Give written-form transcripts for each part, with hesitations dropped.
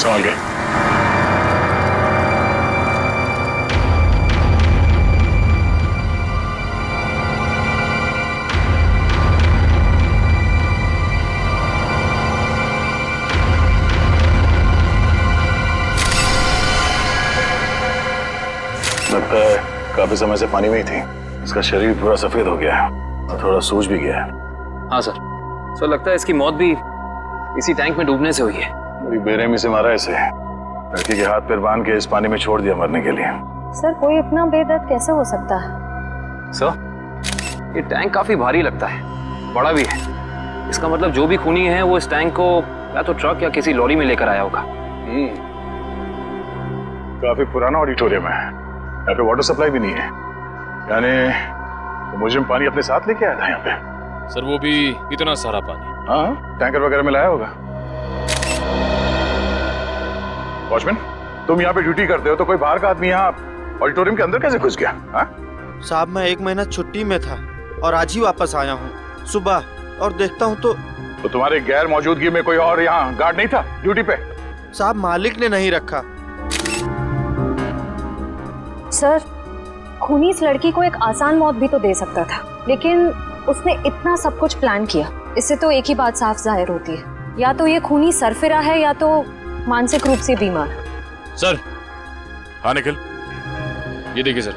संभाल के। लगता है काफी समय से पानी में ही थी। इसका शरीर पूरा सफेद हो गया है और थोड़ा सूज भी गया है। हाँ सर। सर लगता है इसकी मौत भी इसी टैंक में डूबने से हुई है। बड़ी बेरहमी से मारा इसे। लड़की के हाथ पैर बांध के इस पानी में छोड़ दिया मरने के लिए। सर कोई इतना बेदर्द कैसे हो सकता है? सर ये टैंक काफी भारी लगता है, बड़ा भी है। इसका मतलब जो भी खूनी है वो इस टैंक को या तो ट्रक या किसी लॉरी में लेकर आया होगा। काफी पुराना ऑडिटोरियम है, यहाँ पे वाटर सप्लाई भी नहीं है। यानी तो मुजरिम पानी अपने साथ लेके आया था यहाँ पे। सर वो भी इतना सारा पानी? हाँ, टैंकर वगैरह में लाया होगा। वॉचमैन, तुम यहाँ पे ड्यूटी करते हो तो कोई बाहर का आदमी यहाँ ऑडिटोरियम के अंदर कैसे घुस गया? हाँ? साहब मैं 1 महीना छुट्टी में था और आज ही वापस आया हूँ सुबह, और देखता हूँ तो तुम्हारे गैर मौजूदगी में कोई और यहाँ गार्ड नहीं था ड्यूटी पे? साहब मालिक ने नहीं रखा। सर खूनी इस लड़की को एक आसान मौत भी तो दे सकता था, लेकिन उसने इतना सब कुछ प्लान किया। इससे तो एक ही बात साफ जाहिर होती है, या तो ये खूनी सरफिरा है या तो मानसिक रूप से बीमार। सर। हाँ निखिल, ये देखिए सर,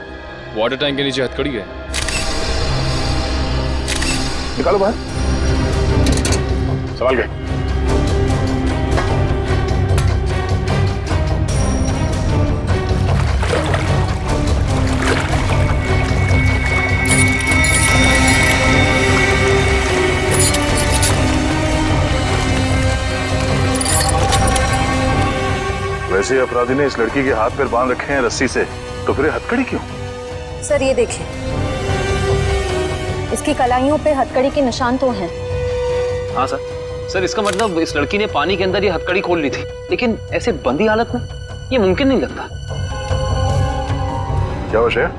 वाटर टैंक के नीचे हथकड़ी है। निकालो बाहर, संभाल के। वैसे अपराधी ने इस लड़की के हाथ पैर बांध रखे हैं रस्सी से, तो फिर हथकड़ी क्यों? सर ये देखिए, इसकी कलाइयों पे हथकड़ी के निशान तो हैं। हाँ सर। सर इसका मतलब इस लड़की ने पानी के अंदर ये हथकड़ी खोल ली थी, लेकिन ऐसे बंदी हालत में ये मुमकिन नहीं लगता। क्या हुआ श्रेया,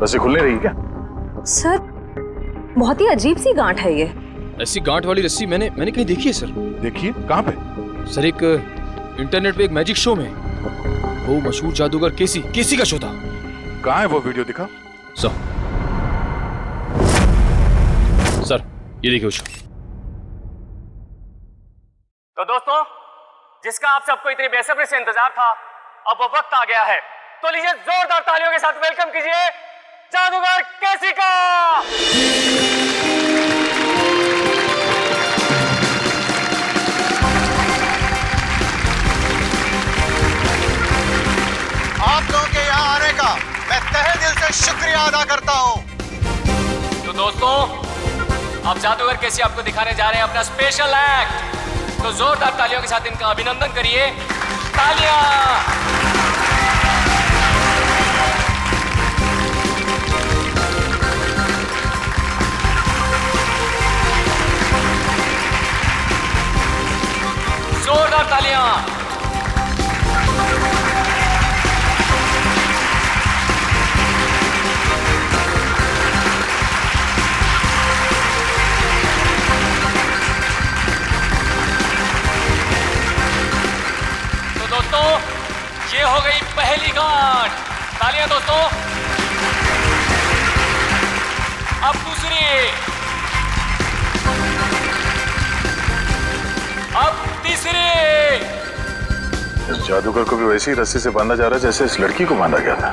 रस्सी खुल नहीं रही क्या? सर बहुत ही अजीब सी गांठ है ये। ऐसी गांठ वाली रस्सी मैंने कहीं देखी है सर। देखिए, कहाँ पे? सर एक इंटरनेट पे एक मैजिक शो में, वो मशहूर जादूगर केसी का शो था। कहाँ है वो वीडियो, दिखा। सर ये देखिए शो। तो दोस्तों, जिसका आप सबको इतनी बेसब्री से इंतजार था, अब वो वक्त आ गया है। तो लीजिए जोरदार तालियों के साथ वेलकम कीजिए जादूगर केसी का। आप लोगों के यहाँ आने का मैं तहे दिल से शुक्रिया अदा करता हूँ। तो दोस्तों, अब जादूगर केसी आपको दिखाने जा रहे हैं अपना स्पेशल एक्ट। तो जोरदार तालियों के साथ इनका अभिनंदन करिए। तालियां। जोरदार तालियां। दोस्तों, ये हो गई पहली गांठ। तालियां दोस्तों। अब दूसरी, अब तीसरी। इस जादूगर को भी वैसी ही रस्सी से बांधा जा रहा है जैसे इस लड़की को बांधा गया था।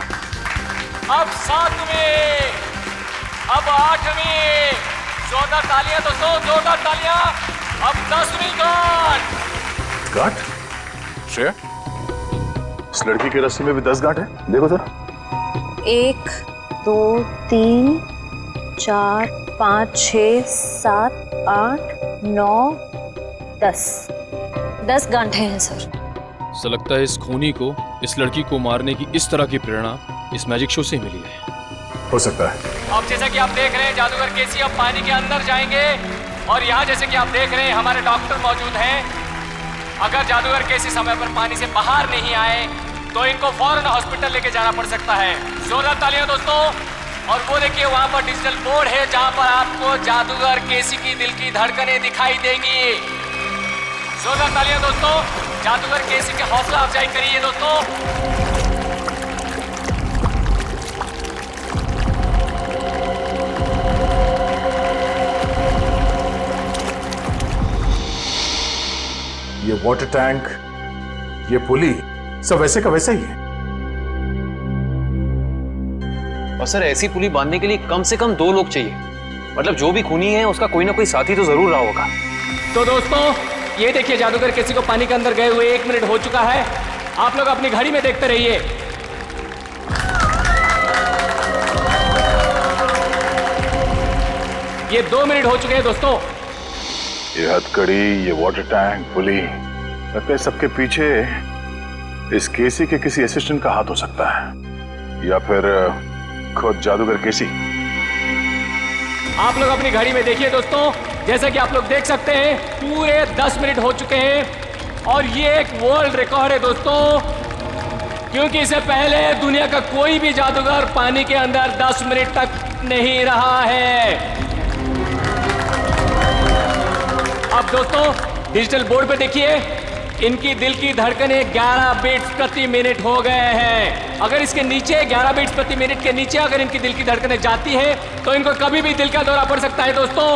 अब 7वीं, अब 8वीं। जोरदार तालियां दोस्तों, जोरदार तालियां। अब 10वीं गांठ। गांठ? श्रेया, इस लड़की की रस्सी में भी 10 गांठ है, देखो जरा। 1 2 3 4 5 6 7 8 9 10 गांठें हैं सर। सर लगता है इस खूनी को इस लड़की को मारने की इस तरह की प्रेरणा इस मैजिक शो से मिली है। हो सकता है। अब जैसा कि आप देख रहे हैं जादूगर केसी अब पानी के अंदर जाएंगे और यहाँ जैसे कि आप देख रहे हैं हमारे डॉक्टर मौजूद हैं। अगर जादूगर केसी समय पर पानी से बाहर नहीं आए तो इनको फौरन हॉस्पिटल लेके जाना पड़ सकता है। जोरदार तालियां दोस्तों। और वो देखिए वहाँ पर डिजिटल बोर्ड है जहाँ पर आपको जादूगर केसी की दिल की धड़कनें दिखाई देंगी। जोरदार तालियां दोस्तों। जादूगर केसी की हौसला अफजाई करिए दोस्तों। ये वाटर टैंक, ये पुली, सब वैसे का वैसा ही है। और सर ऐसी पुली बांधने के लिए कम से कम 2 लोग चाहिए। मतलब जो भी खूनी है उसका कोई ना कोई साथी तो जरूर रहा होगा। तो दोस्तों ये देखिए, जादूगर केसी को पानी के अंदर गए हुए 1 मिनट हो चुका है। आप लोग अपनी घड़ी में देखते रहिए। ये 2 मिनट हो चुके हैं दोस्तों। ये हथकड़ी, ये वाटर टैंक, पुली, लगता है सबके पीछे इस केसी के किसी असिस्टेंट का हाथ हो सकता है, या फिर खुद जादूगर केसी। आप लोग अपनी घड़ी में देखिए दोस्तों, जैसा कि आप लोग देख सकते हैं पूरे 10 मिनट हो चुके हैं और ये एक वर्ल्ड रिकॉर्ड है दोस्तों, क्योंकि इससे पहले दुनिया का कोई भी जादूगर पानी के अंदर 10 मिनट तक नहीं रहा है। अब दोस्तों डिजिटल बोर्ड पे देखिए, इनकी दिल की धड़कनें 11 बीट्स प्रति मिनट हो गए हैं। अगर इसके नीचे 11 बीट्स प्रति मिनट के नीचे अगर इनकी दिल की धड़कनें जाती है तो इनको कभी भी दिल का दौरा पड़ सकता है दोस्तों।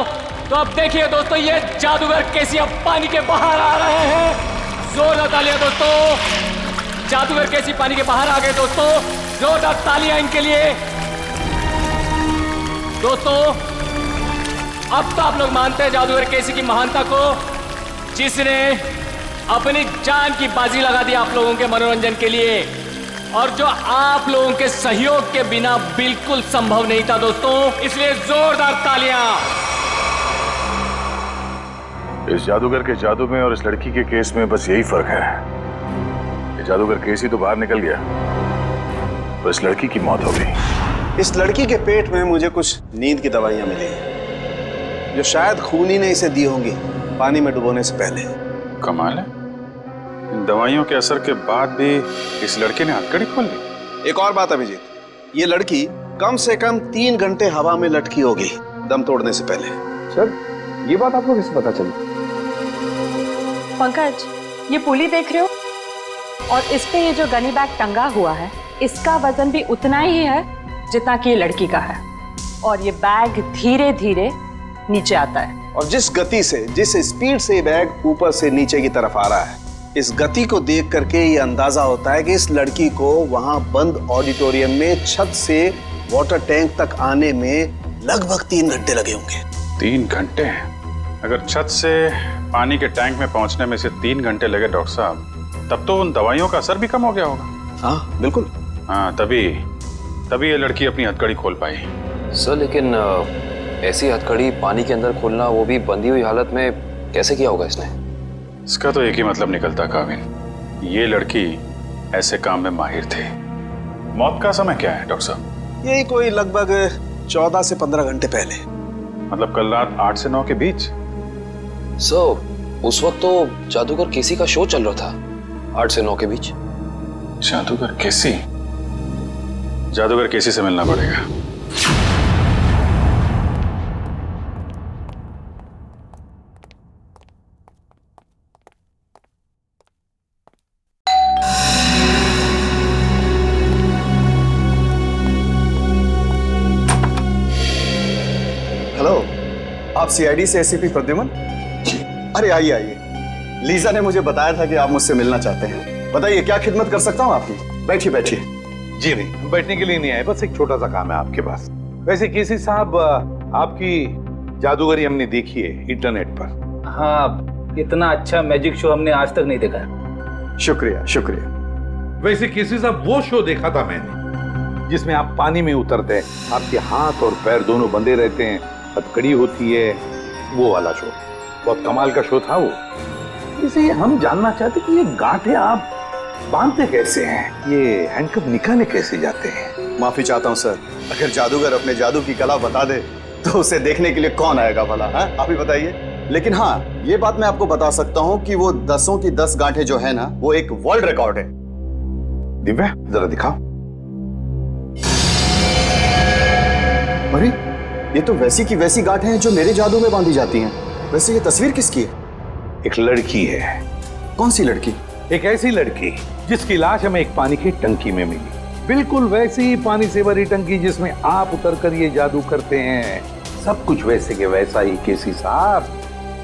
तो अब देखिए दोस्तों, ये जादूगर केसी अब पानी के बाहर आ रहे हैं। जोरदार तालियां दोस्तों, जादूगर केसी पानी के बाहर आ गए दोस्तों। जोरदार तालियां इनके लिए दोस्तों। अब तो आप लोग मानते हैं जादूगर केसी की महानता को, जिसने अपनी जान की बाजी लगा दी आप लोगों के मनोरंजन के लिए, और जो आप लोगों के सहयोग के बिना बिल्कुल संभव नहीं था दोस्तों। इसलिए जोरदार तालियां। इस जादूगर के जादू में और इस लड़की के केस में बस यही फर्क है, ये जादूगर केसी तो बाहर निकल गया, तो इस लड़की की मौत हो गई। इस लड़की के पेट में मुझे कुछ नींद की दवाइयां मिली, जो शायद खूनी ने इसे दी होंगी पानी में डुबोने से पहले। कमाल है, इन दवाइयों के असर के बाद भी इस लड़के ने हथकड़ी खोल ली। एक और बात अभिजीत, ये लड़की कम से कम 3 घंटे हवा में लटकी होगी दम तोड़ने से पहले। सर ये बात आपको कैसे पता चली? पंकज, ये पुली देख रहे हो, और इस पे ये जो गनी बैग टंगा हुआ है, इसका वजन भी उतना ही है जितना कि ये लड़की का है, और ये बैग धीरे धीरे नीचे आता है। और जिस गति से, जिस स्पीड से बैग ऊपर से नीचे की तरफ आ रहा है, इस गति को देख करके ये अंदाजा होता है कि इस लड़की को वहां बंद ऑडिटोरियम में छत से वाटर टैंक तक आने में लगभग 3 घंटे लगे होंगे। 3 घंटे? अगर छत से पानी के टैंक में पहुंचने में से 3 घंटे लगे डॉक्टर साहब, तब तो उन दवाइयों का असर भी कम हो गया होगा। हाँ बिल्कुल। हाँ, तभी ये लड़की अपनी हथकड़ी खोल पाई। सर लेकिन ऐसी हथकड़ी पानी के अंदर खोलना, वो भी बंधी हुई हालत में, कैसे किया होगा इसने? इसका तो एक ही मतलब निकलता काविन, ये लड़की ऐसे काम में माहिर थी। मौत का समय क्या है डॉक्टर साहब? यही कोई लगभग 14 से 15 घंटे पहले। मतलब कल रात 8 से 9 के बीच? सर उस वक्त तो जादूगर केसी का शो चल रहा था, 8 से 9 के बीच। जादूगर केसी? जादूगर केसी से मिलना पड़ेगा। आप सीआईडी से एसीपी प्रद्युमन? अरे आइए आइए, लीजा ने मुझे बताया था कि आप मुझसे मिलना चाहते हैं। बताइए क्या खिदमत कर सकता हूँ आपकी? बैठिए बैठिए। जी नहीं, बैठने के लिए नहीं आए, बस एक छोटा सा काम है आपके पास। वैसे केसी साहब, आपकी जादूगरी हमने देखी है इंटरनेट पर। हाँ, इतना अच्छा मैजिक शो हमने आज तक नहीं देखा। शुक्रिया शुक्रिया। वैसे केसी साहब, वो शो देखा था मैंने जिसमें आप पानी में उतरते हैं, आपके हाथ और पैर दोनों बंधे रहते हैं, हथकड़ी होती है, वो वाला शो। बहुत कमाल का शो था वो। इसे हम जानना चाहते कि ये गांठें आप बांधते कैसे हैं, ये हैंडकफ निकाले कैसे जाते हैं? माफी चाहता हूँ सर, अगर जादूगर अपने जादू की कला बता दे तो उसे देखने के लिए कौन आएगा भला? आप ही बताइए। लेकिन हाँ, ये बात मैं आपको बता सकता हूँ कि वो 10 की 10 गांठें जो है ना, वो एक वर्ल्ड रिकॉर्ड है। दिव्या जरा दिखाओ। अरे ये तो वैसी की वैसी गांठें हैं जो मेरे जादू में बांधी जाती हैं। वैसे ये तस्वीर किसकी है? एक लड़की है। कौन सी लड़की? एक ऐसी लड़की जिसकी लाश हमें एक पानी की टंकी में मिली, बिल्कुल वैसी ही पानी से भरी टंकी जिसमें आप उतर कर ये जादू करते हैं। सब कुछ वैसे के वैसा ही केसी साहब।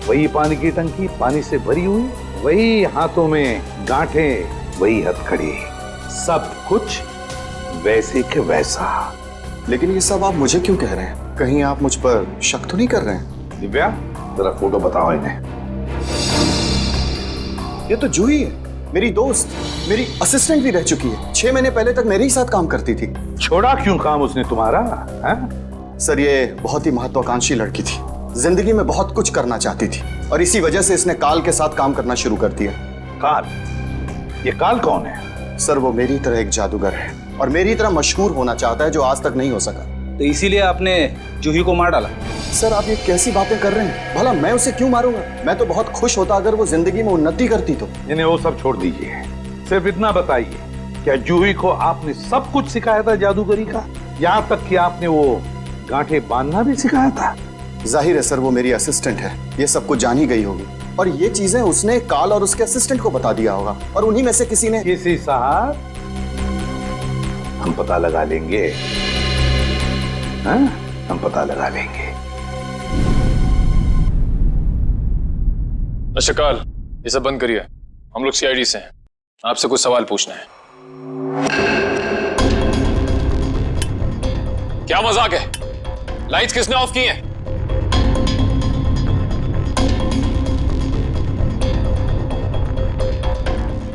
वही पानी की टंकी पानी से भरी हुई, वही हाथों में गांठें, वही हथकड़ी, सब कुछ वैसे के वैसा। लेकिन ये सब आप मुझे क्यों कह रहे हैं? कहीं आप मुझ पर शक तो नहीं कर रहे हैं? दिव्या, जरा फोटो बताओ इन्हें। ये तो जूही है, मेरी दोस्त, मेरी असिस्टेंट भी रह चुकी है। 6 महीने पहले तक मेरे ही साथ काम करती थी। छोड़ा क्यों काम उसने तुम्हारा? सर, ये बहुत ही महत्वाकांक्षी लड़की थी, जिंदगी में बहुत कुछ करना चाहती थी और इसी वजह से इसने काल के साथ काम करना शुरू कर दिया। काल? ये काल कौन है? सर, वो मेरी तरह एक जादूगर है और मेरी तरह मशहूर होना चाहता है, जो आज तक नहीं हो सका। तो इसीलिए आपने जूही को मार डाला? सर, आप ये कैसी बातें कर रहे हैं? भला मैं उसे क्यों मारूंगा? मैं तो बहुत खुश होता अगर वो जिंदगी में उन्नति करती तो। इन्हें वो सब छोड़ दीजिए, सिर्फ इतना बताइए, क्या जूही को आपने सब कुछ सिखाया था जादूगरी का? यहाँ तक कि आपने वो गांठें बांधना भी सिखाया था? जाहिर है सर, वो मेरी असिस्टेंट है, ये सब कुछ जान ही गई होगी और ये चीजें उसने काल और उसके असिस्टेंट को बता दिया होगा और उन्हीं में से किसी ने। किसी साहब, हम पता लगा लेंगे, हाँ? हम पता लगा लेंगे। अच्छा काल, ये सब बंद करिए, हम लोग सीआईडी से हैं, आपसे कुछ सवाल पूछना है। क्या मजाक है? लाइट्स किसने ऑफ की हैं?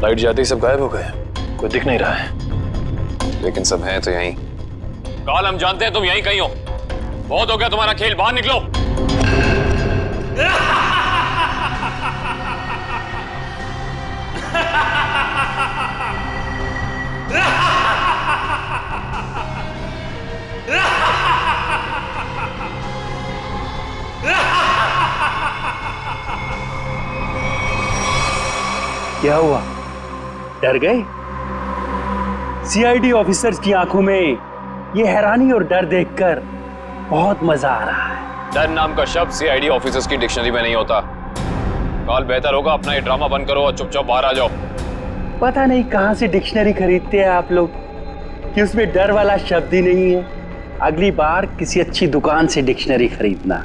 लाइट जाते ही सब गायब हो गए, कोई दिख नहीं रहा है। लेकिन सब हैं तो यहीं। काल, हम जानते हैं तुम यहीं कहीं हो, बहुत हो गया तुम्हारा खेल, बाहर निकलो। क्या हुआ, डर गए? सीआईडी ऑफिसर्स की आंखों में ये हैरानी और डर देखकर बहुत मजा आ रहा है। डर नाम का शब्द सीआईडी ऑफिसर्स की डिक्शनरी में नहीं होता। काल, बेहतर होगा अपना ये ड्रामा बंद करो और चुपचाप बाहर आ जाओ। पता नहीं कहां से डिक्शनरी खरीदते हैं आप लोग कि उसमें डर वाला शब्द ही नहीं है। अगली बार किसी अच्छी दुकान से डिक्शनरी खरीदना।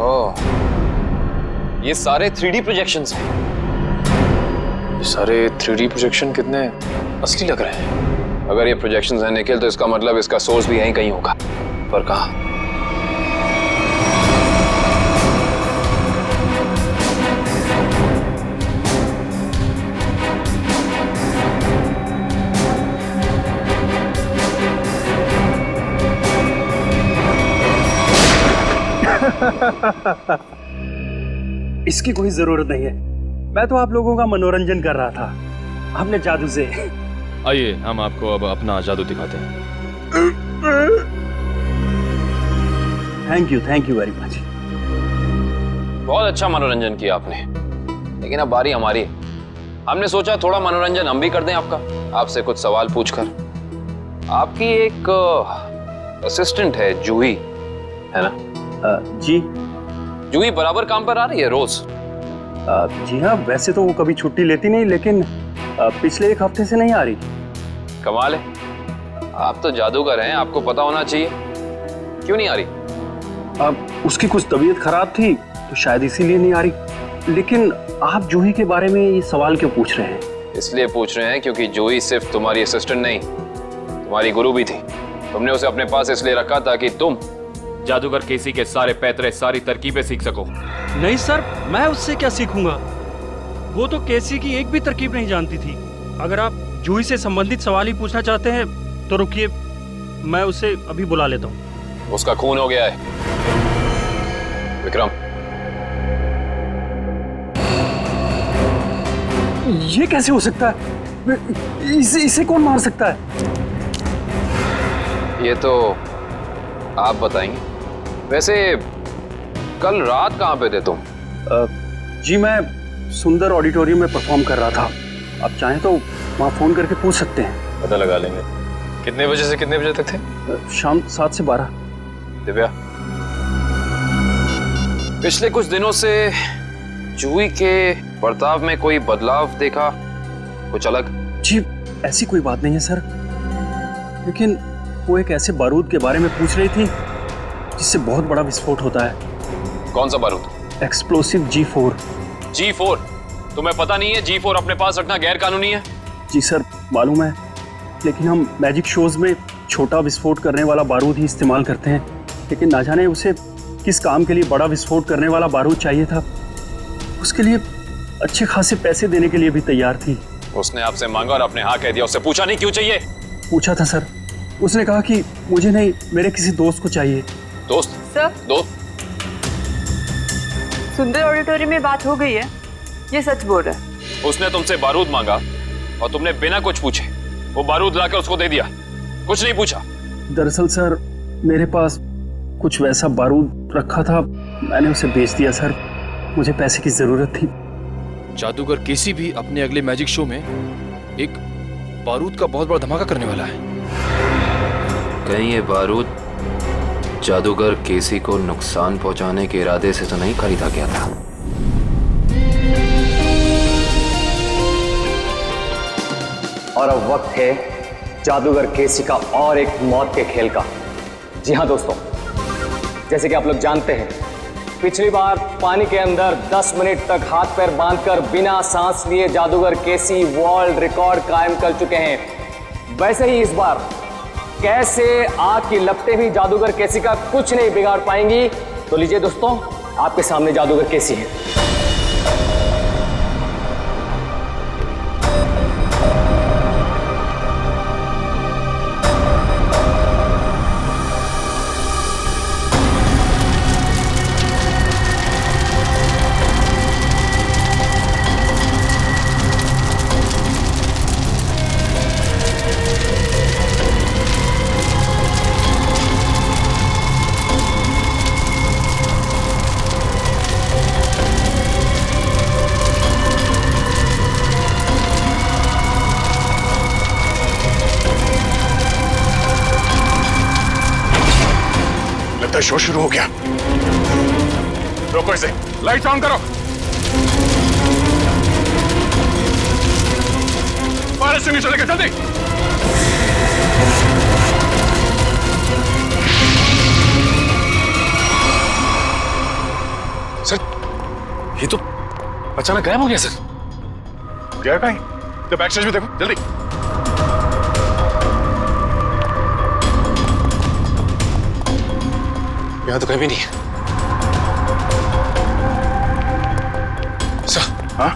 ओह, ये सारे 3D प्रोजेक्शंस हैं। ये सारे 3D प्रोजेक्शन कितने असली लग रहे हैं। अगर ये प्रोजेक्शंस हैं निखिल, तो इसका मतलब इसका सोर्स भी यहीं कहीं होगा। पर कहाँ? इसकी कोई जरूरत नहीं है, मैं तो आप लोगों का मनोरंजन कर रहा था अपने जादू से। आइए, हम आपको अब अपना जादू दिखाते हैं। Thank you very much. बहुत अच्छा मनोरंजन किया आपने, लेकिन अब बारी हमारी है। हमने सोचा थोड़ा मनोरंजन हम भी कर दें आपका, आपसे कुछ सवाल पूछकर। आपकी एक असिस्टेंट है जूही, है ना? जी। जूही बराबर काम पर आ रही है रोज? जी हाँ, वैसे तो वो कभी छुट्टी लेती नहीं, लेकिन पिछले 1 हफ्ते से नहीं आ रही। कमाल है, आप तो जादूगर हैं, आपको पता होना चाहिए। क्यों नहीं आ रही? अब उसकी कुछ तबीयत खराब थी तो शायद इसीलिए नहीं आ रही। लेकिन आप जूही के बारे में ये सवाल क्यों पूछ रहे हैं? इसलिए पूछ रहे हैं क्योंकि जूही सिर्फ तुम्हारी असिस्टेंट नहीं, तुम्हारी गुरु भी थी। तुमने उसे अपने पास इसलिए रखा ताकि तुम जादूगर केसी के सारे पैतरे, सारी तरकीबें सीख सको। नहीं सर, मैं उससे क्या सीखूंगा? वो तो केसी की एक भी तरकीब नहीं जानती थी। अगर आप जूही से संबंधित सवाल ही पूछना चाहते हैं तो रुकिए, मैं उसे अभी बुला लेता हूँ। उसका खून हो गया है। विक्रम, ये कैसे हो सकता है? इसे कौन मार सकता है? ये तो आप बताएंगे। वैसे कल रात कहाँ पे थे तुम? जी मैं सुंदर ऑडिटोरियम में परफॉर्म कर रहा था। आप चाहें तो वहाँ फ़ोन करके पूछ सकते हैं। पता लगा लेंगे। कितने बजे से कितने बजे तक थे? शाम 7 से 12। दिव्या, पिछले कुछ दिनों से जूही के बर्ताव में कोई बदलाव देखा? कुछ अलग? जी ऐसी कोई बात नहीं है सर, लेकिन वो एक ऐसे बारूद के बारे में पूछ रही थी जिससे बहुत बड़ा विस्फोट होता है। कौन सा बारूद? Explosive G4। G4? तुम्हें पता नहीं है G4 अपने पास रखना गैर कानूनी है? जी सर मालूम है, लेकिन हम मैजिक शोज में छोटा विस्फोट करने वाला बारूद ही इस्तेमाल करते हैं, लेकिन ना जाने उसे किस काम के लिए बड़ा विस्फोट करने वाला बारूद चाहिए था। उसके लिए अच्छे खासे पैसे देने के लिए भी तैयार थी। उसने आपसे मांगा और आपने हाँ कह दिया। उससे पूछा नहीं क्यों चाहिए? पूछा था सर, उसने कहा कि मुझे नहीं, मेरे किसी दोस्त को चाहिए। दोस्त? सर, दोस्त? सुंदर ऑडिटोरियम में बात हो गई है, ये सच बोल रहा है। उसने तुमसे बारूद मांगा और तुमने बिना कुछ पूछे वो बारूद लाकर उसको दे दिया, कुछ नहीं पूछा। दरअसल सर मेरे पास कुछ वैसा बारूद रखा था, मैंने उसे बेच दिया सर, मुझे पैसे की जरूरत थी। जादूगर केसी भी अपने अगले मैजिक शो में एक बारूद का बहुत बड़ा धमाका करने वाला है। कहीं ये बारूद जादूगर केसी को नुकसान पहुंचाने के इरादे से तो नहीं खरीदा गया था? और अब वक्त है जादूगर केसी का और एक मौत के खेल का। जी हाँ दोस्तों, जैसे कि आप लोग जानते हैं, पिछली बार पानी के अंदर 10 मिनट तक हाथ पैर बांधकर बिना सांस लिए जादूगर केसी वर्ल्ड रिकॉर्ड कायम कर चुके हैं। वैसे ही इस बार कैसे आग की लपटें भी जादूगर केसी का कुछ नहीं बिगाड़ पाएंगी। तो लीजिए दोस्तों, आपके सामने जादूगर केसी है। शो शुरू हो गया। रोको इसे, लाइट ऑन करो। फायर एक्सटिंग्विशर लेकर जल्दी। सर, ये तो अचानक गायब हो गया सर। गया कहीं? तो बैक स्टेज भी देखो जल्दी। यहाँ तो कहीं भी नहीं है सर। हाँ?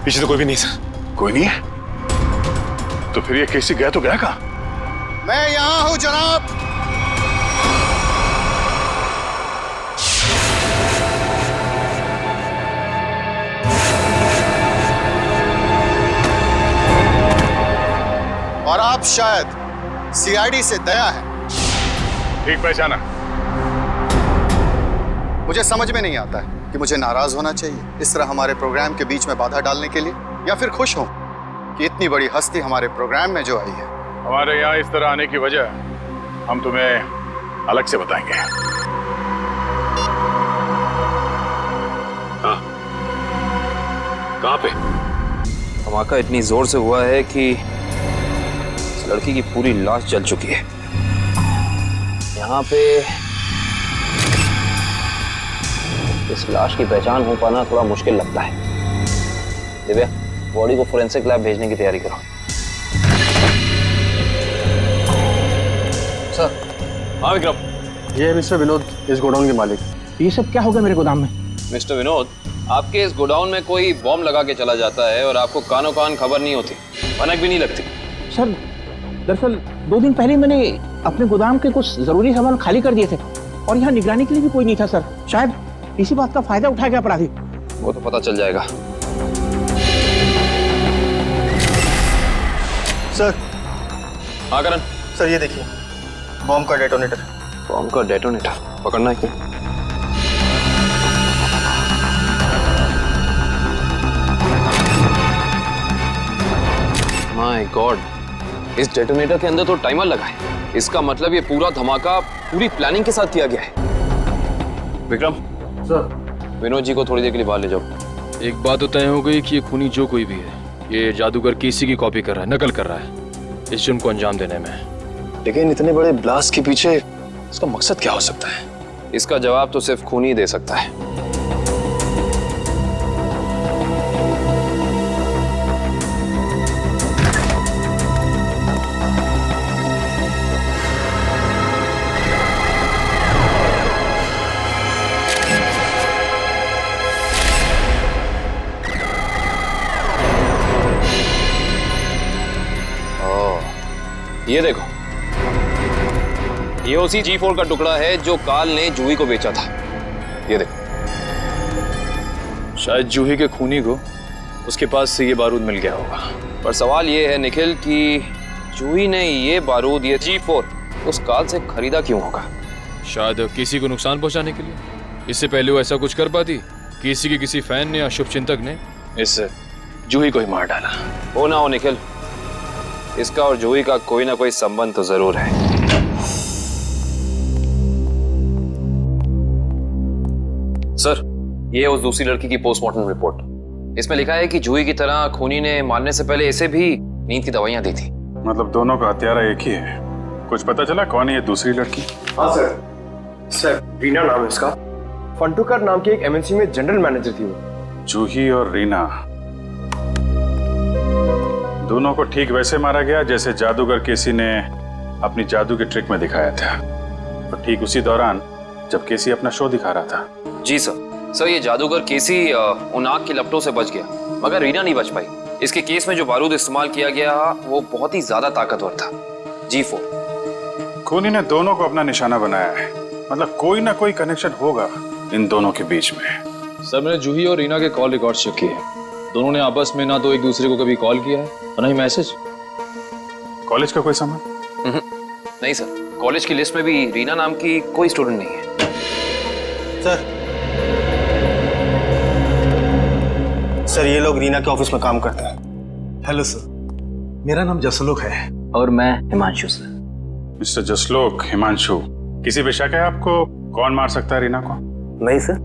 पीछे तो कोई भी नहीं सर। कोई नहीं है? तो फिर ये केसी गया तो गया कहाँ? मैं यहां हूं जनाब। और आप शायद सीआईडी से दया है। ठीक पहचाना। मुझे समझ में नहीं आता है कि मुझे नाराज होना चाहिए इस तरह हमारे प्रोग्राम के बीच में बाधा डालने के लिए, या फिर खुश हूं कि इतनी बड़ी हस्ती हमारे प्रोग्राम में जो आई है। हमारे यहाँ इस तरह आने की वजह हम तुम्हें अलग से बताएंगे। हाँ, कहाँ पे? धमाका इतनी जोर से हुआ है कि इस लड़की की पूरी लाश जल चुकी है। यहाँ पे इस लाश की पहचान हो पाना थोड़ा मुश्किल लगता है। दिव्या, बॉडी को फोरेंसिक लैब भेजने की तैयारी करो। सर। हाँ विक्रम। ये है मिस्टर विनोद, इस गोडाउन के मालिक। ये सब क्या हो गया मेरे गोदाम में? मिस्टर विनोद, आपके इस गोडाउन में कोई बॉम्ब लगा के चला जाता है और आपको कानो कान खबर नहीं होती, भनक भी नहीं लगती। सर, दरअसल 2 दिन पहले मैंने अपने गोदाम के कुछ जरूरी सामान खाली कर दिए थे और यहाँ निगरानी के लिए भी कोई नहीं था सर। शायद इसी बात का फायदा उठा गया अपराधी। वो तो पता चल जाएगा। सर। हाँ करण। सर ये देखिए, बॉम्ब का डेटोनेटर। बॉम्ब का डेटोनेटर पकड़ना है क्या? गॉड, इस डेटोनेटर के अंदर तो टाइमर लगा है। इसका मतलब ये पूरा धमाका पूरी प्लानिंग के साथ किया गया है। विक्रम सर, विनोद जी को थोड़ी देर के लिए बाहर ले जाओ। एक बात तो तय हो गई कि ये खूनी जो कोई भी है, ये जादूगर केसी की कॉपी कर रहा है, नकल कर रहा है इस जुर्म को अंजाम देने में। लेकिन इतने बड़े ब्लास्ट के पीछे इसका मकसद क्या हो सकता है? इसका जवाब तो सिर्फ खूनी ही दे सकता है। ये देखो, ये उसी G4 का टुकड़ा है जो काल ने जूही को बेचा था। ये देखो, शायद जूही के खूनी को उसके पास से ये बारूद मिल गया होगा। पर सवाल ये है निखिल कि जूही ने ये बारूद, ये G4 उस काल से खरीदा क्यों होगा? शायद किसी को नुकसान पहुंचाने के लिए। इससे पहले वो ऐसा कुछ कर पाती? किसी के किसी फैन ने या शुभचिंतक ने इस जूही को ही मार डाला। हो ना हो निखिल, इसका और जूही का कोई ना कोई संबंध तो जरूर है। सर, ये उस दूसरी लड़की की पोस्टमार्टम रिपोर्ट। इसमें लिखा है कि जूही की तरह खूनी ने मारने से पहले इसे भी नींद की दवाइयां दी थी। मतलब दोनों का हत्यारा एक ही है। कुछ पता चला कौन है ये दूसरी लड़की? हाँ सर, रीना नाम है इसका। फंटूकर नाम की एक एमएनसी में जनरल मैनेजर थी वो। जूही और रीना दोनों को ठीक वैसे मारा गया जैसे जादूगर केसी ने अपनी जादू के ट्रिक में दिखाया था। और ठीक उसी दौरान जब केसी अपना शो दिखा रहा था। जी सर, ये जादूगर केसी उन आग की लपटों से बच गया, मगर रीना नहीं बच पाई। इसके केस में जो बारूद इस्तेमाल किया गया वो बहुत ही ज्यादा ताकतवर था, G4। खूनी ने दोनों को अपना निशाना बनाया है। मतलब कोई ना कोई कनेक्शन होगा इन दोनों के बीच में। सर, मैंने जूही और रीना के कॉल रिकॉर्ड चेक किए। दोनों ने आपस में ना तो एक दूसरे को कभी कॉल किया है और ना ही मैसेज। कॉलेज का कोई सामान? नहीं सर, कॉलेज की लिस्ट में भी रीना नाम की कोई स्टूडेंट नहीं है। सर, ये लोग रीना के ऑफिस में काम करते हैं। हेलो सर, मेरा नाम जसलोक है। और मैं हिमांशु सर। मिस्टर जसलोक, हिमांशु, किसी भी शक है आपको कौन मार सकता है रीना को? नहीं सर,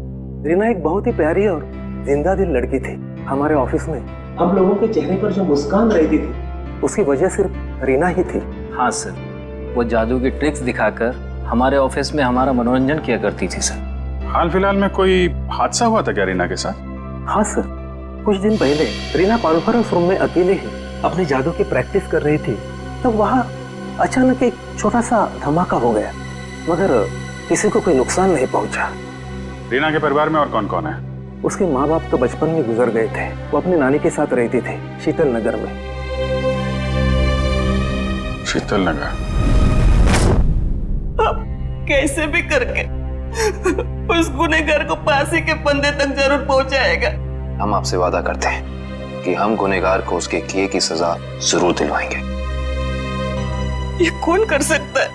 रीना एक बहुत ही प्यारी और जिंदा दिल लड़की थी। हमारे ऑफिस में हम लोगों के चेहरे पर जो मुस्कान रहती थी उसकी वजह सिर्फ रीना ही थी। हाँ सर, वो जादू की ट्रिक्स दिखाकर हमारे ऑफिस में हमारा मनोरंजन किया करती थी सर। हाल फिलहाल में कोई हादसा हुआ था क्या रीना के साथ? हाँ सर, कुछ दिन पहले रीना कॉन्फ्रेंस रूम में अकेले ही अपने जादू की प्रैक्टिस कर रही थी, तब वहाँ अचानक एक छोटा सा धमाका हो गया, मगर किसी को कोई नुकसान नहीं पहुंचा। रीना के परिवार में और कौन कौन है? उसके माँ बाप तो बचपन में गुजर गए थे। वो अपनी नानी के साथ रहती थी शीतल नगर में। शीतल नगर? अब कैसे भी करके उस गुनहगार को फांसी के फंदे तक जरूर पहुंचाएगा। हम आपसे वादा करते हैं कि हम गुनहगार को उसके किए की सजा जरूर दिलवाएंगे। ये कौन कर सकता है?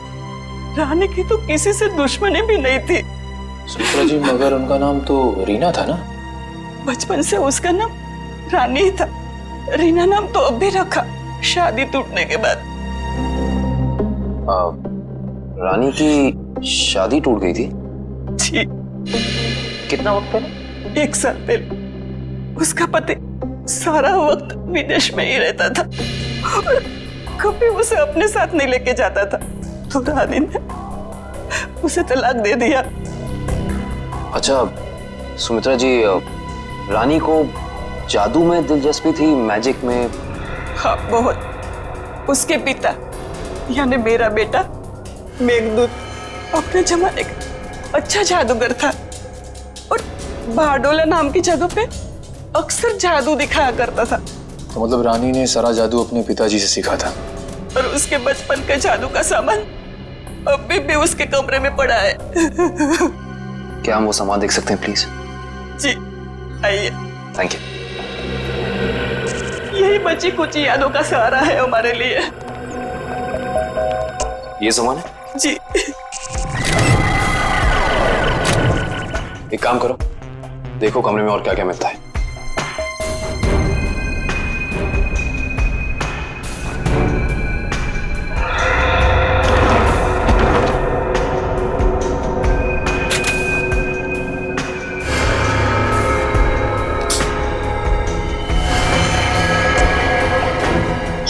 रानी की तो किसी से दुश्मनी भी नहीं थी। सुमित्रा जी, मगर उनका नाम तो रीना था ना? बचपन से उसका नाम रानी ही था। रीना नाम तो अब भी रखा, शादी टूटने के बाद। रानी की शादी टूट गई थी? जी। कितना वक्त पहले? 1 साल पहले। उसका पति सारा वक्त विदेश में ही रहता था और कभी उसे अपने साथ नहीं लेके जाता था, तो रानी ने उसे तलाक दे दिया। अच्छा सुमित्रा जी, रानी को जादू में दिलचस्पी थी, मैजिक में? हाँ, बहुत। उसके पिता यानी मेरा बेटा मेघदूत अपने जमाने का अच्छा जादूगर था और बारडोला नाम की जगह पे अक्सर जादू दिखाया करता था। तो मतलब रानी ने सारा जादू अपने पिताजी से सीखा था। और उसके बचपन का जादू का सामान अभी भी उसके कमरे में पड़ा है। क्या हम वो सामान देख सकते हैं प्लीज? जी आइए। Thank you. यही बची कुछ यादों का सहारा है हमारे लिए। ये सामान है? जी। एक काम करो, देखो कमरे में और क्या क्या मिलता है।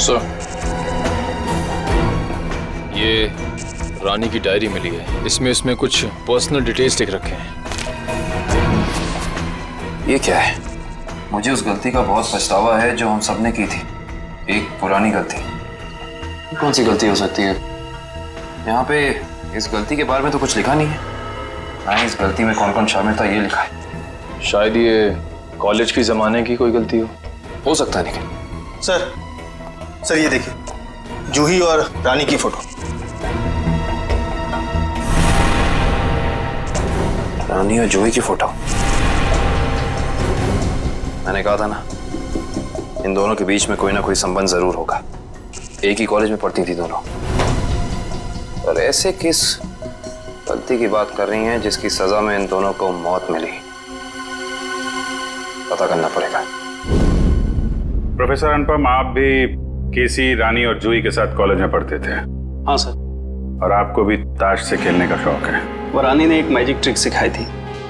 सर, ये रानी की डायरी मिली है। इसमें कुछ पर्सनल डिटेल्स लिख रखे हैं। ये क्या है? मुझे उस गलती का बहुत पछतावा है जो हम सबने की थी। एक पुरानी गलती। कौन सी गलती हो सकती है? यहाँ पे इस गलती के बारे में तो कुछ लिखा नहीं है। ना ही इस गलती में कौन कौन शामिल था ये लिखा है। शायद ये कॉलेज की जमाने की कोई गलती हो सकता है। लेकिन सर ये देखिए, जूही और रानी की फोटो। रानी और जूही की फोटो। मैंने कहा था ना, इन दोनों के बीच में कोई ना कोई संबंध जरूर होगा। एक ही कॉलेज में पढ़ती थी दोनों। और ऐसे किस गलती की बात कर रही हैं जिसकी सजा में इन दोनों को मौत मिली? पता करना पड़ेगा। प्रोफेसर अनुपम, आप भी केसी, रानी और जूही के साथ कॉलेज में पढ़ते थे? हाँ सर। और आपको भी ताश से खेलने का शौक है? वो रानी ने एक मैजिक ट्रिक सिखाई थी,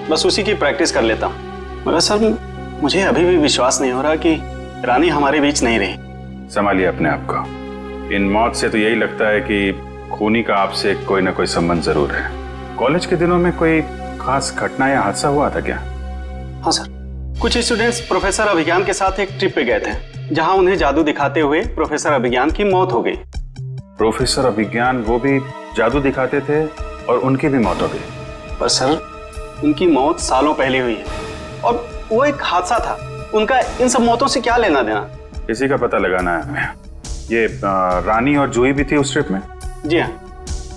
बस उसी की प्रैक्टिस कर लेता हूँ। मगर सर, मुझे अभी भी विश्वास नहीं हो रहा कि रानी हमारे बीच नहीं रही। संभालिए अपने आप को। इन मौत से तो यही लगता है कि खूनी का आपसे कोई ना कोई संबंध जरूर है। कॉलेज के दिनों में कोई खास घटना या हादसा हुआ था क्या? हाँ सर, कुछ स्टूडेंट्स प्रोफेसर अभिज्ञान के साथ एक ट्रिप पे गए थे, जहां उन्हें जादू दिखाते हुए प्रोफेसर अभिज्ञान की मौत हो गई। प्रोफेसर अभिज्ञान वो भी जादू दिखाते थे और उनकी भी मौत हो गई? पर सर, उनकी मौत सालों पहले हुई है और वो एक हादसा था। उनका इन सब मौतों से क्या लेना देना? इसी का पता लगाना है हमें। ये रानी और जूही भी थी उस ट्रिप में? जी हाँ।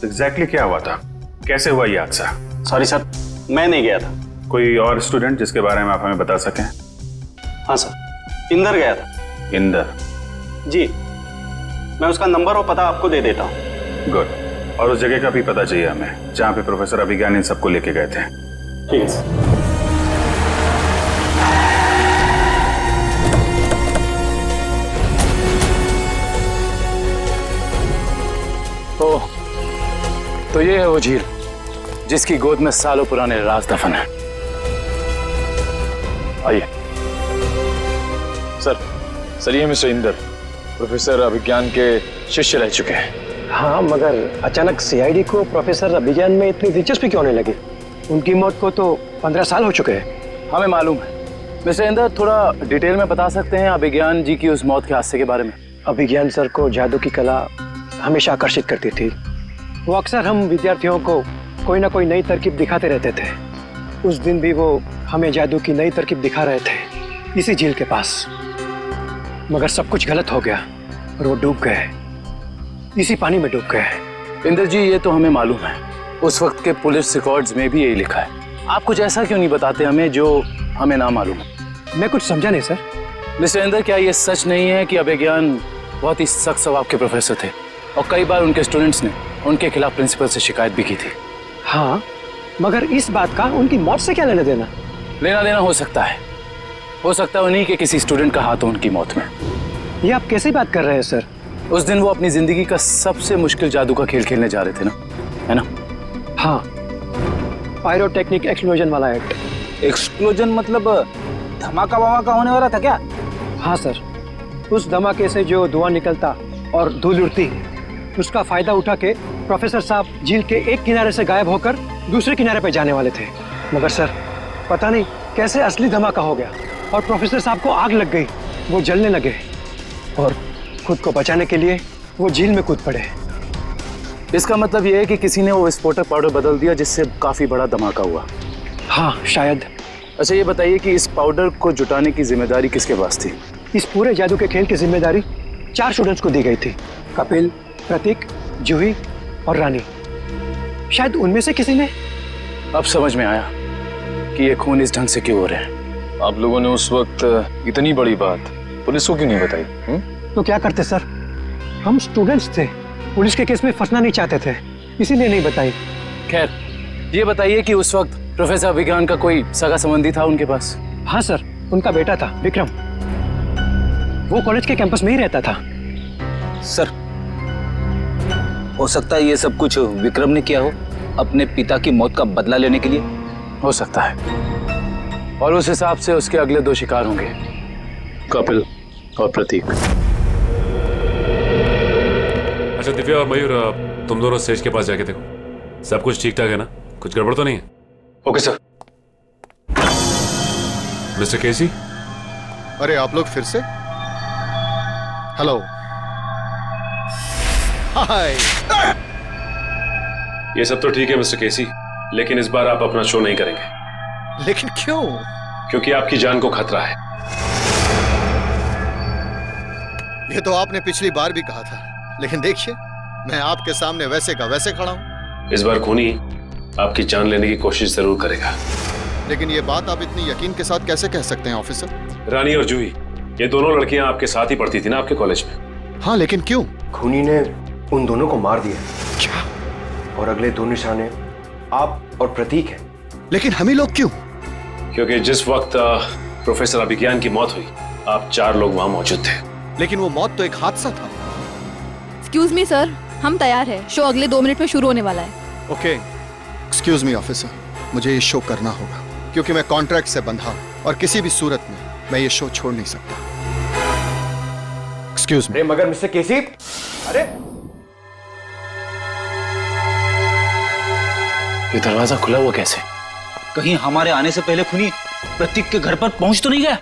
एग्जैक्टली क्या हुआ था? कैसे हुआ ये हादसा? सॉरी सर, मैं नहीं गया था। कोई और स्टूडेंट जिसके बारे में आप हमें बता सकें? हाँ सर, इंदर गया था। इंदर? जी। मैं उसका नंबर और पता आपको दे देता हूँ। गुड। और उस जगह का भी पता चाहिए हमें जहाँ पे प्रोफेसर अभिज्ञान इन सबको लेके गए थे। ठीक है सर। तो ये है वो झील जिसकी गोद में सालों पुराने राज दफन है। आइए। सर ये मिस्टर इंदर प्रोफेसर अभिज्ञान के शिष्य रह चुके हैं। हाँ, मगर अचानक सीआईडी को प्रोफेसर अभिज्ञान में इतनी दिलचस्पी क्यों नहीं लगी? उनकी मौत को तो 15 साल हो चुके हैं। हमें मालूम है। मिस्टर इंदर, थोड़ा डिटेल में बता सकते हैं अभिज्ञान जी की उस मौत के हादसे के बारे में? अभिज्ञान सर को जादू की कला हमेशा आकर्षित करती थी। वो अक्सर हम विद्यार्थियों को कोई ना कोई नई तरकीब दिखाते रहते थे। उस दिन भी वो हमें जादू की नई तरकीब दिखा रहे थे इसी झील के पास। मगर सब कुछ गलत हो गया और वो डूब गए, इसी पानी में डूब गए। इंदर जी, ये तो हमें मालूम है। उस वक्त के पुलिस रिकॉर्ड्स में भी यही लिखा है। आप कुछ ऐसा क्यों नहीं बताते हमें जो हमें ना मालूम है? मैं कुछ समझा नहीं सर। मिस्टर इंदर, क्या ये सच नहीं है कि अभिज्ञान बहुत ही सख्त स्वभाव के प्रोफेसर थे और कई बार उनके स्टूडेंट्स ने उनके खिलाफ प्रिंसिपल से शिकायत भी की थी? हाँ, मगर इस बात का उनकी मौत से क्या लेना देना? लेना देना हो सकता है उन्हीं के किसी स्टूडेंट का हाथ हो उनकी मौत में। ये आप कैसे बात कर रहे हैं सर? उस दिन वो अपनी जिंदगी का सबसे मुश्किल जादू का खेल खेलने जा रहे थे ना, है ना? हाँ, पायरोटेक्निक एक्सप्लोजन वाला एक्ट। एक्सप्लोजन मतलब धमाका वमाका होने वाला था क्या? हाँ सर, उस धमाके से जो धुआं निकलता और धूल उड़ती, उसका फायदा उठा के प्रोफेसर साहब झील के एक किनारे से गायब होकर दूसरे किनारे पे जाने वाले थे। मगर सर, पता नहीं कैसे असली धमाका हो गया और प्रोफेसर साहब को आग लग गई। वो जलने लगे और खुद को बचाने के लिए वो झील में कूद पड़े। इसका मतलब ये है कि किसी ने वो विस्फोटक पाउडर बदल दिया जिससे काफी बड़ा धमाका हुआ। हाँ, शायद। अच्छा, ये बताइए कि इस पाउडर को जुटाने की जिम्मेदारी किसके पास थी? इस पूरे जादू के खेल की जिम्मेदारी 4 स्टूडेंट्स को दी गई थी। कपिल, प्रतीक, जूही और रानी। शायद उनमें से किसी ने। अब समझ में आया कि ये खून इस ढंग से क्यों हो रहे हैं। आप लोगों ने उस वक्त इतनी बड़ी बात पुलिस को क्यों नहीं बताई? तो क्या करते सर, हम स्टूडेंट्स थे, पुलिस के केस में फंसना नहीं चाहते थे, इसीलिए नहीं बताई। खैर, ये बताइए कि उस वक्त प्रोफेसर अभिज्ञान का कोई सगा संबंधी था उनके पास? हाँ सर, उनका बेटा था विक्रम। वो कॉलेज के कैंपस में ही रहता था। सर, हो सकता है ये सब कुछ विक्रम ने किया हो अपने पिता की मौत का बदला लेने के लिए। हो सकता है, और उस हिसाब से उसके अगले 2 शिकार होंगे, कपिल और प्रतीक। अच्छा दिव्या और मयूर, तुम दोनों स्टेज के पास जाके देखो सब कुछ ठीक ठाक है ना, कुछ गड़बड़ तो नहीं है? Okay sir. मिस्टर केसी। अरे आप लोग फिर से? हेलो, हाय। ये सब तो ठीक है मिस्टर केसी, लेकिन इस बार आप अपना शो नहीं करेंगे। लेकिन क्यों? क्योंकि आपकी जान को खतरा है। ये तो आपने पिछली बार भी कहा था, लेकिन देखिए मैं आपके सामने वैसे का वैसे खड़ा हूं। इस बार खूनी आपकी जान लेने की कोशिश जरूर करेगा। लेकिन ये बात आप इतनी यकीन के साथ कैसे कह सकते हैं ऑफिसर? रानी और जूही, ये दोनों लड़कियां आपके साथ ही पढ़ती थी ना आपके कॉलेज में? हाँ, लेकिन क्यों? खूनी ने उन दोनों को मार दिया। क्या? और अगले 2 निशाने आप और प्रतीक हैं। लेकिन हम ही लोग क्यों? क्योंकि जिस वक्त प्रोफेसर अभिज्ञान की मौत हुई, आप 4 लोग वहां मौजूद थे। लेकिन वो मौत तो एक हादसा था। एक्सक्यूज मी सर, हम तैयार हैं। शो अगले 2 मिनट में शुरू होने वाला है। ओके, एक्सक्यूज मी ऑफिसर, मुझे ये शो करना होगा क्योंकि मैं कॉन्ट्रैक्ट से बंधा हूं और किसी भी सूरत में मैं ये शो छोड़ नहीं सकता। Excuse me. मगर मिस्टर केसी, अरे ये दरवाजा खुला हुआ कैसे? कहीं हमारे आने से पहले खूनी प्रतीक के घर पर पहुंच तो नहीं गया?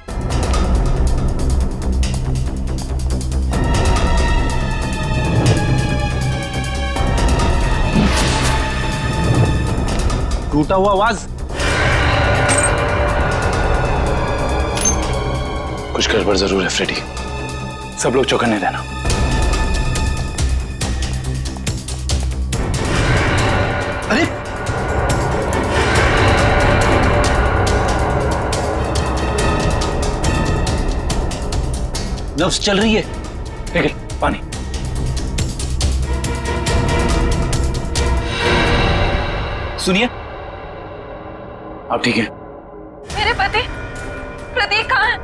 टूटा हुआ आवाज। कुछ गड़बड़ जरूर है फ्रेडी, सब लोग चौकन्ने रहना। अरे नर्व्स चल रही है। ठीक है, पानी। सुनिए, आप ठीक हैं? मेरे पति प्रतीक कहाँ है?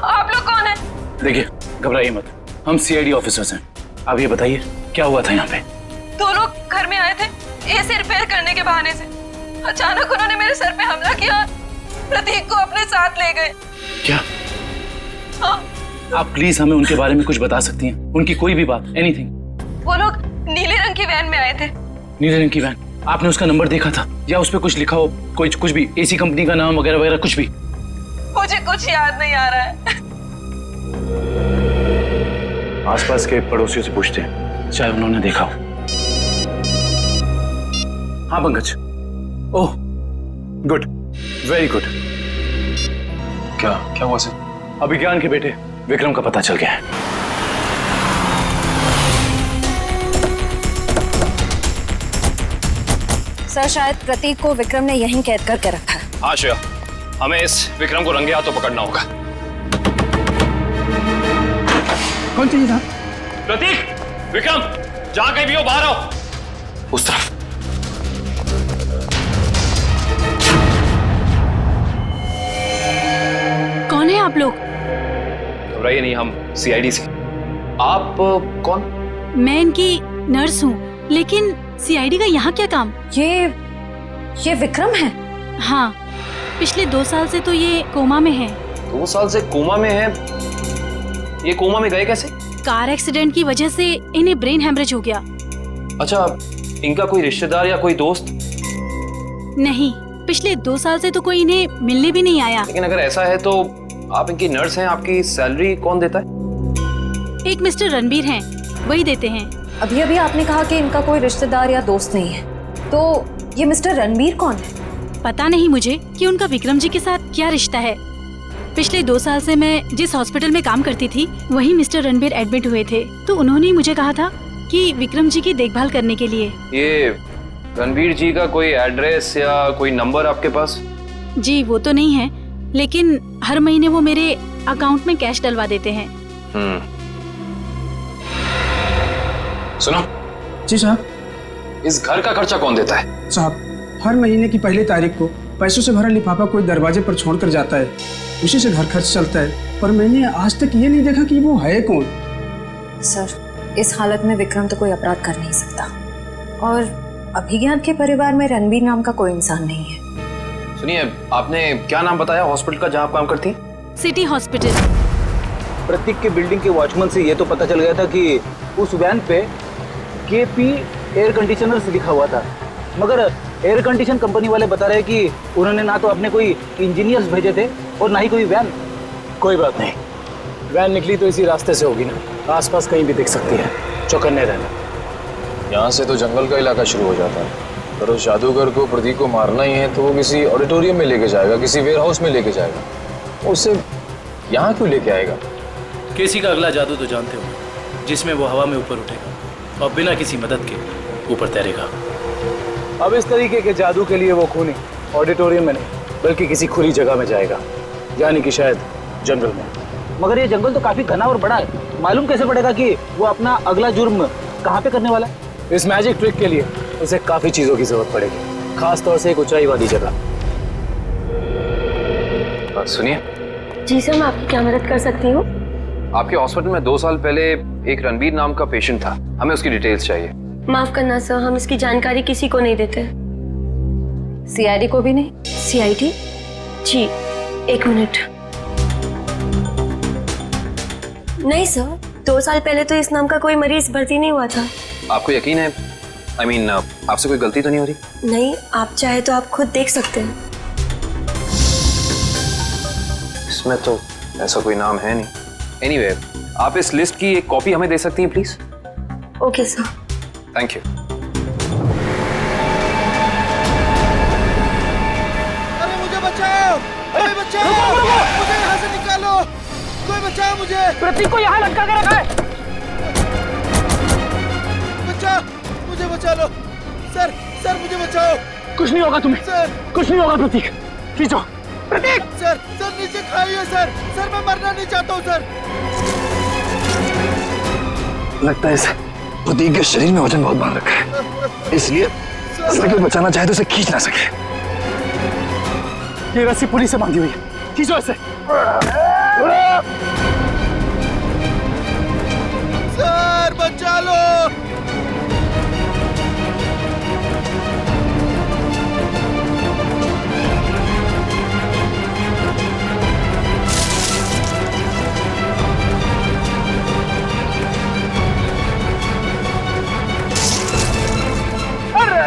आप लोग कौन हैं? देखिए, घबराइए मत, हम सीआईडी ऑफिसर्स हैं। आप ये बताइए क्या हुआ था यहाँ पे? 2 लोग घर में आए थे एसी रिपेयर करने के बहाने से। अचानक उन्होंने मेरे सर पे हमला किया और प्रतीक को अपने साथ ले गए। क्या? हाँ। आप प्लीज हमें उनके बारे में कुछ बता सकती हैं? उनकी कोई भी बात, एनीथिंग। वो लोग नीले रंग की वैन में आए थे। नीले रंग की वैन? आपने उसका नंबर देखा था या उस पर कुछ लिखा हो? कुछ भी, एसी कंपनी का नाम वगैरह वगैरह कुछ भी? मुझे कुछ याद नहीं आ रहा है। आसपास के पड़ोसियों से पूछते हैं, चाहे उन्होंने देखा हो। हाँ Pankaj. Oh good, very good. क्या हुआ सर? अभिज्ञान के बेटे विक्रम का पता चल गया है। सर, शायद प्रतीक को विक्रम ने यहीं कैद करके रखा है। हाँ श्रेया, हमें इस विक्रम को रंगे हाथों पकड़ना होगा। कौन चाहिए था? प्रतीक, विक्रम, जहां कहीं भी हो बाहर आओ। उस तरफ। कौन है आप लोग? घबराइए नहीं, हम सीआईडी से। आप कौन? मैं इनकी नर्स हूँ, लेकिन सीआईडी का यहाँ क्या काम? ये विक्रम है? हाँ, पिछले 2 साल से तो ये कोमा में है। 2 साल से कोमा में है? ये कोमा में गए कैसे? कार एक्सीडेंट की वजह से इन्हें ब्रेन हेमरेज हो गया। अच्छा, इनका कोई रिश्तेदार या कोई दोस्त? नहीं, पिछले 2 साल से तो कोई इन्हें मिलने भी नहीं आया। लेकिन अगर ऐसा है तो आप इनकी नर्स हैं, आपकी सैलरी कौन देता है? एक मिस्टर रणबीर हैं, वही देते हैं। अभी अभी आपने कहा कि इनका कोई रिश्तेदार या दोस्त नहीं है, तो ये मिस्टर रणबीर कौन है? पता नहीं मुझे कि उनका विक्रम जी के साथ क्या रिश्ता है। पिछले 2 साल से मैं जिस हॉस्पिटल में काम करती थी, वहीं मिस्टर रणबीर एडमिट हुए थे, तो उन्होंने ही मुझे कहा था कि विक्रम जी की देखभाल करने के लिए। ये रणबीर जी का कोई एड्रेस या कोई नंबर आपके पास? जी वो तो नहीं है, लेकिन हर महीने वो मेरे अकाउंट में कैश डलवा देते हैं। सुनो जी साहब। इस घर का खर्चा कौन देता है? साहब, हर महीने की पहली तारीख को पैसों से भरा लिफाफा कोई दरवाजे पर छोड़कर जाता है, उसी से घर खर्च चलता है। पर मैंने आज तक ये नहीं देखा कि वो है कौन। सर, इस हालत में विक्रम तो कोई अपराध कर नहीं सकता, और अभिज्ञान के परिवार में रणबीर नाम का कोई इंसान नहीं है। सुनिए, आपने क्या नाम बताया हॉस्पिटल का जहाँ आप काम करती? City hospital. प्रतीक के बिल्डिंग के वॉचमैन से ये तो पता चल गया था कि उस वैन पे KP एयर कंडीशनर्स लिखा हुआ था, मगर एयर कंडीशन कंपनी वाले बता रहे कि उन्होंने ना तो अपने कोई इंजीनियर्स भेजे थे और ना ही कोई वैन। कोई बात नहीं, वैन निकली तो इसी रास्ते से होगी ना, आसपास कहीं भी दिख सकती है, चौकन्ने रहना। यहाँ से तो जंगल का इलाका शुरू हो जाता है, पर उस जादूगर को प्रतीक को मारना ही है तो वो किसी ऑडिटोरियम में लेके जाएगा, किसी वेयर हाउस में लेके जाएगा। उसे यहाँ क्यों लेके आएगा? केसी का अगला जादू तो जानते हो, जिसमें वो हवा में ऊपर उठेगा और बिना किसी मदद के ऊपर तैरेगा। अब इस तरीके के जादू के लिए वो खूनी ऑडिटोरियम में नहीं बल्कि किसी खुली जगह में जाएगा, यानी कि शायद जंगल में। मगर ये जंगल तो काफी घना और बड़ा है, मालूम कैसे पड़ेगा कि वो अपना अगला जुर्म कहाँ पे करने वाला है? इस मैजिक ट्रिक के लिए उसे काफी चीजों की जरूरत पड़ेगी, खास तौर से एक ऊंचाई वाली जगह। सुनिए। जी सर, मैं आपकी क्या मदद कर सकती हूँ? आपके हॉस्पिटल में 2 साल पहले एक रणबीर नाम का पेशेंट था, हमें उसकी डिटेल्स चाहिए। माफ करना सर, हम इसकी जानकारी किसी को नहीं देते। CID को भी नहीं? CID? जी, 1 मिनट। नहीं सर, 2 साल पहले तो इस नाम का कोई मरीज भर्ती नहीं हुआ था। आपको यकीन है? I mean, आपसे कोई गलती तो नहीं हो रही? नहीं, आप चाहे तो आप खुद देख सकते हैं। इसमें तो ऐसा कोई नाम है नहीं। Anyway, आप इस लिस्ट की एक कॉपी हमें दे सकती हैं please? Okay sir. Thank you. अरे मुझे बचाओ, कोई बचाओ, मुझे यहाँ से निकालो, कोई बचाओ मुझे। प्रतीक को यहाँ लटका के रखा है। बचाओ, मुझे बचा लो। सर, सर मुझे बचाओ। कुछ नहीं होगा तुम्हें, सर कुछ नहीं होगा प्रतीक, खींचो। प्रतीक! सर, सर नीचे खाइए सर, सर मैं मरना नहीं चाहता हूँ सर। लगता है इस प्रतीक के शरीर में वजन बहुत बांध रखा है, इसलिए अगर बचाना चाहे तो इसे खींच ना सके। ये रस्सी पुलिस से बांधी हुई है, खींचो इसे। सर बचा लो।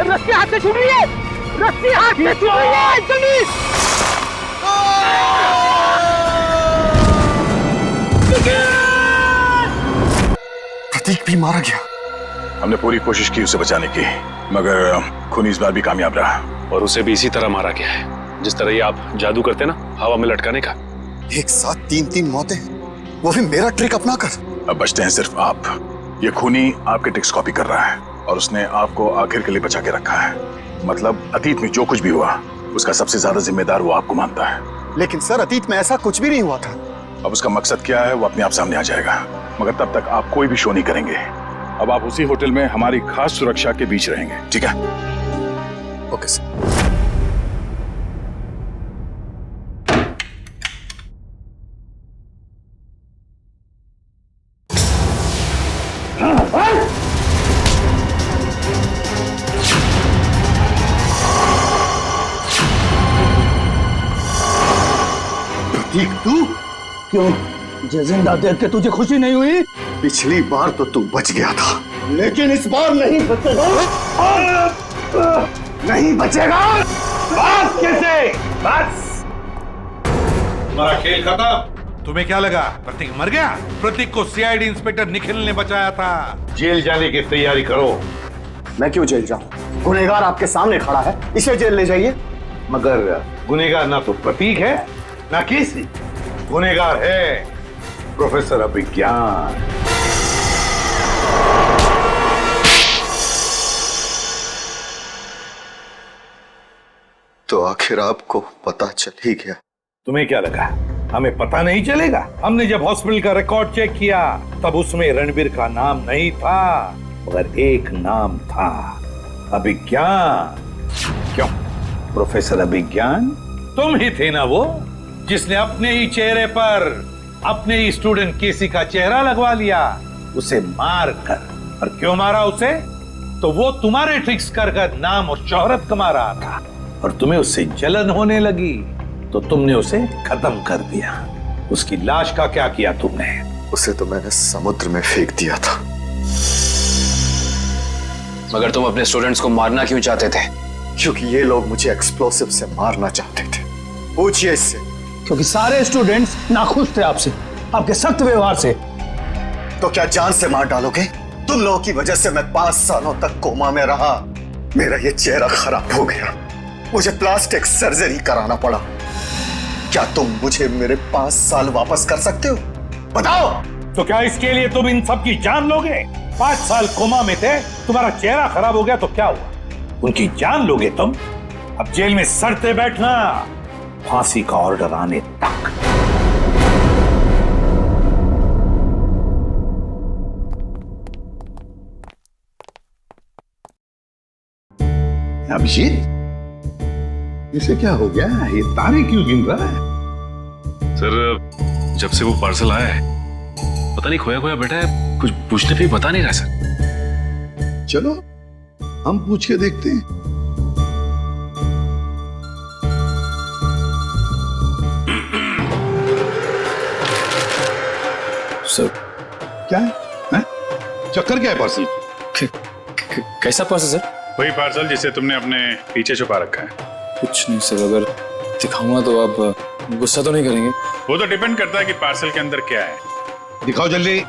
रस्सी हाथ से छूट रही है, रस्सी हाथ से छूट रही है, जल्दी। प्रतीक भी मारा गया। हमने पूरी कोशिश की उसे बचाने की, मगर खूनी इस बार भी कामयाब रहा। और उसे भी इसी तरह मारा गया है, जिस तरह ये आप जादू करते ना, हवा में लटकाने का। एक साथ 3-3 मौतें, वो भी मेरा ट्रिक अपना कर। अब बचते हैं सिर्फ आप। ये खूनी आपके ट्रिक्स कॉपी कर रहा है और उसने आपको आखिर के लिए बचा के रखा है। मतलब अतीत में जो कुछ भी हुआ, उसका सबसे ज्यादा जिम्मेदार वो आपको मानता है। लेकिन सर, अतीत में ऐसा कुछ भी नहीं हुआ था। अब उसका मकसद क्या है वो अपने आप सामने आ जाएगा, मगर तब तक आप कोई भी शो नहीं करेंगे। अब आप उसी होटल में हमारी खास सुरक्षा के बीच रहेंगे, ठीक है? Okay sir. प्रतीक, तू क्यों? जिंदा देख के तुझे खुशी नहीं हुई? पिछली बार तो तू बच गया था, लेकिन इस बार नहीं बचेगा। नहीं बचेगा। बस कैसे? बस तुम्हारा खेल खत्म। तुम्हें क्या लगा प्रतीक मर गया? प्रतीक को CID इंस्पेक्टर निखिल ने बचाया था। जेल जाने की तैयारी करो। मैं क्यों जेल जाऊं? गुनहगार आपके सामने खड़ा है, इसे जेल ले जाइए। मगर गुनहगार ना तो प्रतीक है ना केसी, गुनहगार है प्रोफेसर अभिज्ञान। तो आखिर आपको पता चल ही गया। तुम्हें क्या लगा हमें पता नहीं चलेगा? हमने जब हॉस्पिटल का रिकॉर्ड चेक किया तब उसमें रणबीर का नाम नहीं था, मगर एक नाम था, अभिज्ञान। क्यों प्रोफेसर अभिज्ञान? तुम ही थे ना वो जिसने अपने ही चेहरे पर अपने ही स्टूडेंट केसी का चेहरा लगवा लिया, उसे मार कर। और क्यों मारा उसे? तो वो तुम्हारे ट्रिक्स कर नाम और शोहरत कमा रहा था और तुम्हें उससे जलन होने लगी, तो तुमने उसे खत्म कर दिया। उसकी लाश का क्या किया तुमने? उसे तो मैंने समुद्र में फेंक दिया था। मगर तुम अपने स्टूडेंट्स को मारना क्यों चाहते थे? क्योंकि ये लोग मुझे एक्सप्लोसिव से मारना चाहते थे। पूछिए इससे। क्योंकि सारे स्टूडेंट्स नाखुश थे आपसे, आपके सख्त व्यवहार से। तो क्या जान से मार डालोगे? तुम लोगों की वजह से मैं 5 सालों तक कोमा में रहा। मेरा ये चेहरा खराब हो गया, मुझे प्लास्टिक सर्जरी कराना पड़ा। क्या तुम मुझे मेरे 5 साल वापस कर सकते हो? बताओ। तो क्या इसके लिए तुम इन सब की जान लोगे? 5 साल कोमा में थे, तुम्हारा चेहरा खराब हो गया तो क्या हुआ? उनकी जान लोगे तुम? अब जेल में सड़ते बैठना, फांसी का ऑर्डर आने तक। अभिजीत, इसे क्या हो गया? ये तारे क्यों गिन रहा है? सर, जब से वो पार्सल आया है पता नहीं खोया खोया बैठा है, कुछ पूछने पे बता नहीं रहा सर। चलो हम पूछ के देखते हैं। सर क्या है? चक्कर क्या है पार्सल? कैसा पार्सल सर? वही पार्सल जिसे तुमने अपने पीछे छुपा रखा है। कुछ नहीं सर, अगर दिखाऊंगा तो आप गुस्सा तो नहीं करेंगे? वो तो डिपेंड करता है कि पार्सल के अंदर क्या है। दिखाओ जल्दी।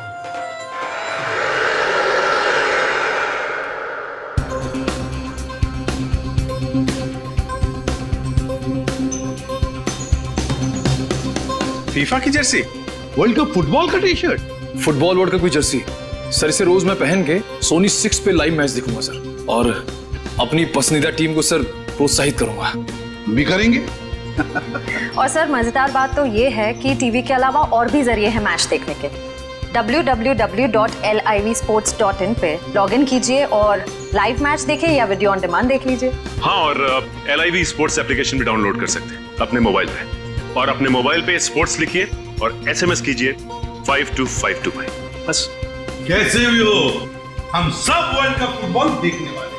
फीफा की जर्सी, वर्ल्ड कप फुटबॉल का T shirt. Football world cup की जर्सी सर, इसे रोज मैं पहन के सोनी 6 पे लाइव मैच दिखूंगा सर, और अपनी पसंदीदा टीम को सर प्रोत्साहित करूंगा। भी करेंगे। और सर मजेदार बात तो ये है कि टीवी के अलावा और भी जरिए हैं मैच देखने के। www.livsports.in पे लॉगिन कीजिए और लाइव मैच देखिए या वीडियो ऑन डिमांड देख लीजिए। हाँ, और LIV स्पोर्ट्स एप्लीकेशन भी डाउनलोड कर सकते हैं अपने मोबाइल पे, और अपने मोबाइल पे स्पोर्ट्स लिखिए और SMS कीजिए 5252 भाई। बस। कैसे भी हो, हम सब वर्ल्ड कप फुटबॉल देखने वाले हैं।